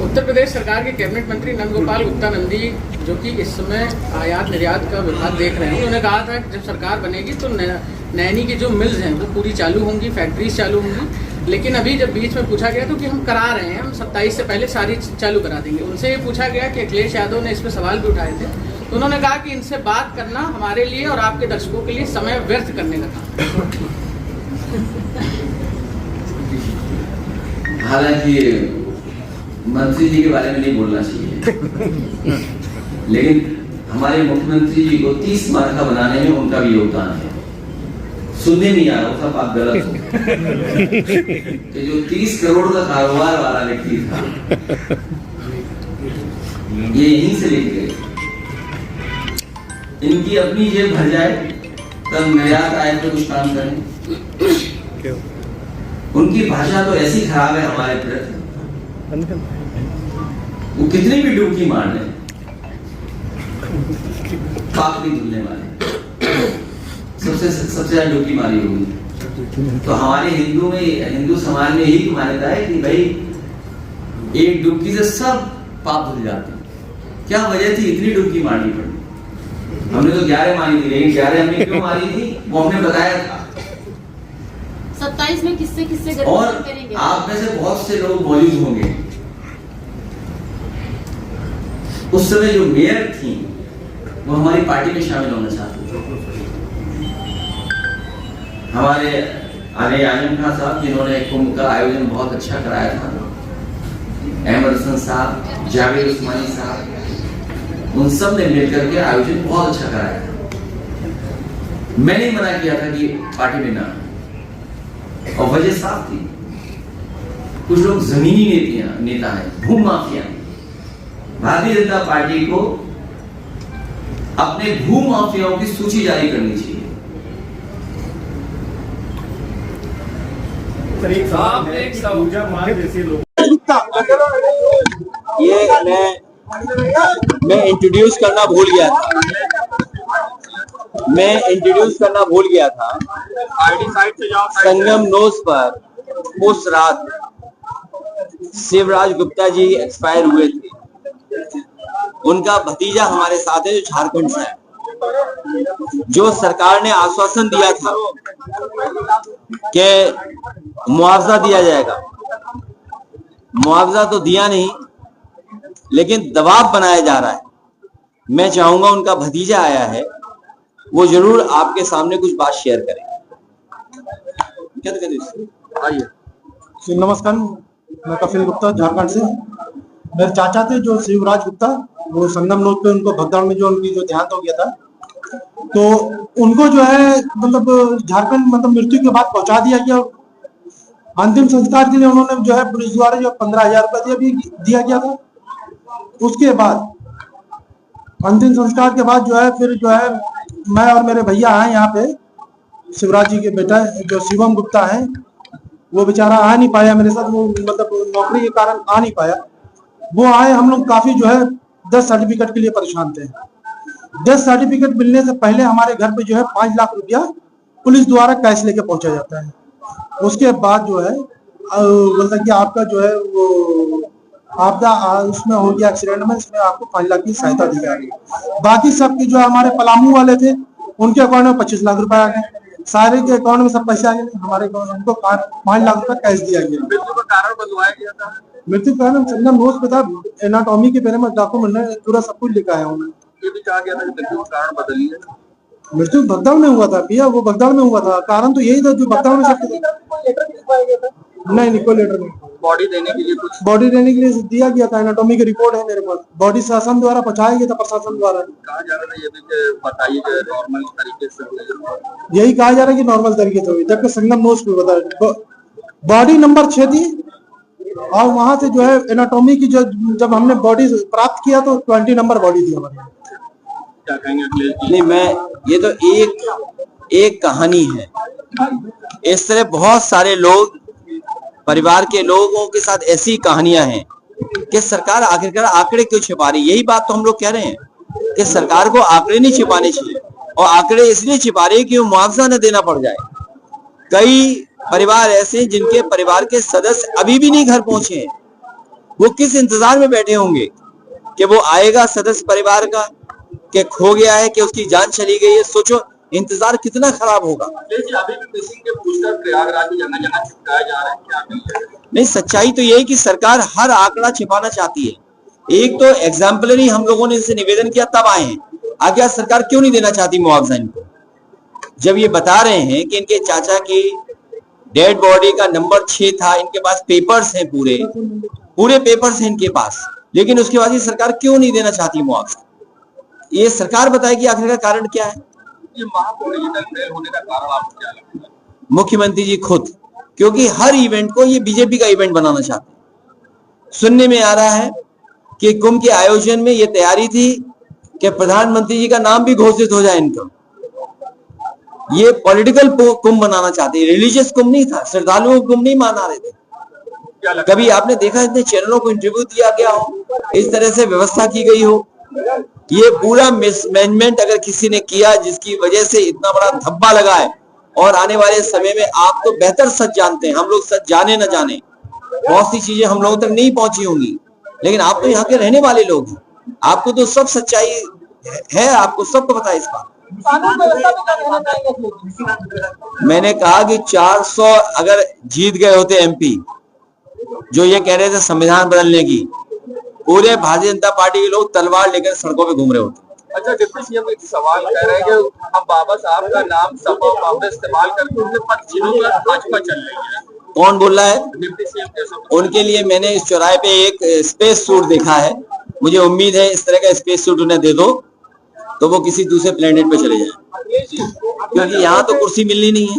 उत्तर प्रदेश सरकार के कैबिनेट मंत्री नंदगोपाल गुप्ता नंदी, जो कि इस समय आयात निर्यात का विभाग देख रहे हैं, उन्होंने कहा था कि जब सरकार बनेगी तो नैनी की जो मिल्स हैं वो पूरी चालू होंगी, फैक्ट्रीज चालू होंगी। लेकिन अभी जब बीच में पूछा गया तो कि हम करा रहे हैं, हम 27 से पहले सारी चालू करा देंगे। उनसे ये पूछा गया कि अखिलेश यादव ने इस पर सवाल भी उठाए थे, तो उन्होंने कहा कि इनसे बात करना हमारे लिए और आपके दर्शकों के लिए समय व्यर्थ करने का काम। हालांकि मंत्री जी के बारे में नहीं बोलना चाहिए, लेकिन हमारे मुख्यमंत्री जी को 30 मार्का बनाने में उनका भी योगदान है। सुनने नहीं आ रहा, वो सब आप गलत हो कि जो 30 करोड़ का कारोबार वाला व्यक्ति था, ये यहीं से लेके इनकी अपनी जेब भर जाए तब निर्यात आए तो कुछ काम करें। उनकी भाषा तो ऐसी खराब है हमारे प्रति, वो कितनी भी डुबकी मार ले पाप नहीं धुलने वाले, सबसे ज्यादा डुबकी मारी होगी। तो हमारे हिंदू समाज में यही मान्यता है कि भाई एक डुबकी से सब पाप धुल जाते हैं। क्या वजह थी इतनी डुबकी मारनी पड़ी? हमने तो 11 मारी थी, लेकिन 11 हमने क्यों मारी थी वो हमने बताया था। 27 में किससे और आप में से बहुत से लोग मौजूद होंगे, उस समय जो मेयर थी वो हमारी पार्टी में शामिल होना चाहती थी। हमारे आगे आजम खान साहब, जिन्होंने कुंभ का आयोजन बहुत अच्छा कराया था, अहमद हसन साहब, जावेद उस्मानी साहब, उन सब ने मिलकर के आयोजन बहुत अच्छा कराया था। मैंने मना किया था कि पार्टी में ना, और वजह साफ थी, कुछ लोग जमीनी नेता हैं, भू माफिया। भारतीय जनता पार्टी को अपने भू माफियाओं की सूची जारी करनी चाहिए। ये मैं इंट्रोड्यूस करना भूल गया था। संगम नोज पर उस रात शिवराज गुप्ता जी एक्सपायर हुए थे। उनका भतीजा हमारे साथ है, जो झारखंड से है। जो सरकार ने आश्वासन दिया था कि मुआवजा दिया जाएगा, मुआवजा तो दिया नहीं, लेकिन दबाव बनाया जा रहा है। मैं चाहूंगा, उनका भतीजा आया है, वो जरूर आपके सामने कुछ बात शेयर करेंगे। आइए। नमस्कार, मैं कपिल गुप्ता झारखंड से। मेरे चाचा थे जो शिवराज गुप्ता, वो संगम नोज पे उनको भगदड़ में जो उनकी जो देहांत हो गया था, तो उनको जो है मतलब झारखंड मतलब मृत्यु के बाद पहुंचा दिया गया। अंतिम संस्कार के लिए उन्होंने जो है पुलिस द्वारा जो 15,000 रुपये दिया गया था। उसके बाद अंतिम संस्कार के बाद जो है फिर जो है मैं और मेरे भैया आए यहाँ पे। शिवराज जी के बेटा जो शिवम गुप्ता है, वो बेचारा आ नहीं पाया मेरे साथ, वो मतलब नौकरी के कारण आ नहीं पाया। वो आए, हम लोग काफी जो है डेथ सर्टिफिकेट के लिए परेशान थे। डेथ सर्टिफिकेट मिलने से पहले हमारे घर पे जो है 5 लाख रुपया पुलिस द्वारा कैश लेके पहुंचा जाता है। उसके बाद जो है बोलता कि आपका जो है वो आपका उसमें हो गया एक्सीडेंट में, इसमें आपको 5 लाख की सहायता दी जाएगी। बाकी सब जो हमारे पलामू वाले थे, उनके अकाउंट में 25 लाख रुपए आ गए। सारे के अकाउंट में सब पैसे आ गए, हमारे अकाउंट में उनको 5 लाख रुपए कैश दिया गया। मृत्यु का कारण बतलाया गया था। मृत्यु का कारण संगम नोज पे था, एनाटॉमी के बारे में डॉक्यूमेंट में पूरा सब कुछ लिखा है उन्होंने। ये भी कहा गया था कि मृत्यु का कारण बदलिए। मृत्यु भगदड़ में हुआ था भैया, वो भगदड़ में हुआ था। कारण तो यही था जो भगदड़ में सब नहीं कोई लेटर नहीं। बॉडी देने के लिए कुछ बॉडी देने के लिए दिया गया था, एनाटॉमी की रिपोर्ट है मेरे पास। बॉडी शासन द्वारा पहुंचाया गया था, प्रशासन द्वारा। कहा जा रहा था ये भी कि बताइए कि नॉर्मल तरीके से हुई। यही कहा जा रहा है कि नॉर्मल तरीके से हुई, जबकि संगम नोज पे बताया बॉडी नंबर 6 थी। और वहां से जो है एनाटॉमी की जब हमने बॉडी प्राप्त किया तो 20 नंबर बॉडी थी हमारे। क्या कहेंगे अखिलेश जी? नहीं, मैं ये तो एक कहानी है। इस तरह बहुत सारे लोग, परिवार के लोगों के साथ ऐसी कहानियां हैं कि सरकार आखिरकार आंकड़े क्यों छिपा रही है। यही बात तो हम लोग कह रहे हैं कि सरकार को आंकड़े नहीं छिपाने चाहिए, और आंकड़े इसलिए छिपा रही है कि मुआवजा न देना पड़ जाए। कई परिवार ऐसे जिनके परिवार के सदस्य अभी भी नहीं घर पहुंचे हैं, वो किस इंतजार में बैठे होंगे कि वो आएगा सदस्य परिवार का, कि खो गया है, कि उसकी जान चली गई है। सोचो इंतजार कितना खराब होगा। अभी भी किसी के पूछकर प्रयागराज में जगह जगह छिपकाए जा रहे हैं, क्या कहिए? नहीं, सच्चाई तो यही कि सरकार हर आंकड़ा छिपाना चाहती है। एक तो एग्जाम्पलरी हम लोगों ने इनसे निवेदन किया तब आए हैं, आगे आज सरकार क्यों नहीं देना चाहती मुआवजा इनको? जब ये बता रहे हैं कि इनके चाचा की डेड बॉडी का नंबर 6 था, इनके पास पेपर्स हैं, पूरे पेपर्स हैं इनके पास, लेकिन उसके बाद ये सरकार क्यों नहीं देना चाहती मुआवजा? ये सरकार बताए कि आखिर का कारण क्या है। ये महापॉलिटिकल फेल होने का कारण आपको क्या लगता है? मुख्यमंत्री जी खुद, क्योंकि हर इवेंट को ये बीजेपी का इवेंट बनाना चाहते हैं। सुनने में आ रहा है कि कुंभ के आयोजन में ये तैयारी थी कि प्रधानमंत्री जी का नाम भी घोषित हो जाए इनका। ये पॉलिटिकल कुंभ बनाना चाहते हैं, रिलीजियस कुंभ नहीं था, श्रद्धालुओं को कुंभ नहीं माना रहे थे। कभी आपने देखा इतने चैनलों को इंटरव्यू दिया गया हो, इस तरह से व्यवस्था की गई हो? ये पूरा मिसमैनेजमेंट अगर किसी ने किया जिसकी वजह से इतना बड़ा धब्बा लगा है, और आने वाले समय में आप तो बेहतर सच जानते हैं, हम लोग सच जाने न जाने, बहुत सी चीजें हम लोगों तक नहीं पहुंची होंगी, लेकिन आप तो यहाँ के रहने वाले लोग हैं, आपको तो सब सच्चाई है, आपको सबको पता है इस बात। मैंने कहा कि 400 अगर जीत गए होते एमपी जो ये कह रहे थे संविधान बदलने की, पूरे भारतीय जनता पार्टी के लोग तलवार लेकर सड़कों पे घूम रहे होते। अच्छा, डिप्टी सीएम एक सवाल कह रहे हैं कि हम बाबा साहब का नाम सपा कांग्रेस इस्तेमाल करके उनके 5 जिलों में भाजपा चल रही है। कौन बोल रहा है? डिप्टी सीएम के उनके लिए मैंने इस चौराहे पे एक स्पेस सूट देखा है, मुझे उम्मीद है इस तरह का स्पेस सूट उन्हें दे दो तो वो किसी दूसरे प्लेनेट पे चले जाए, क्योंकि यहाँ तो कुर्सी मिलनी नहीं है।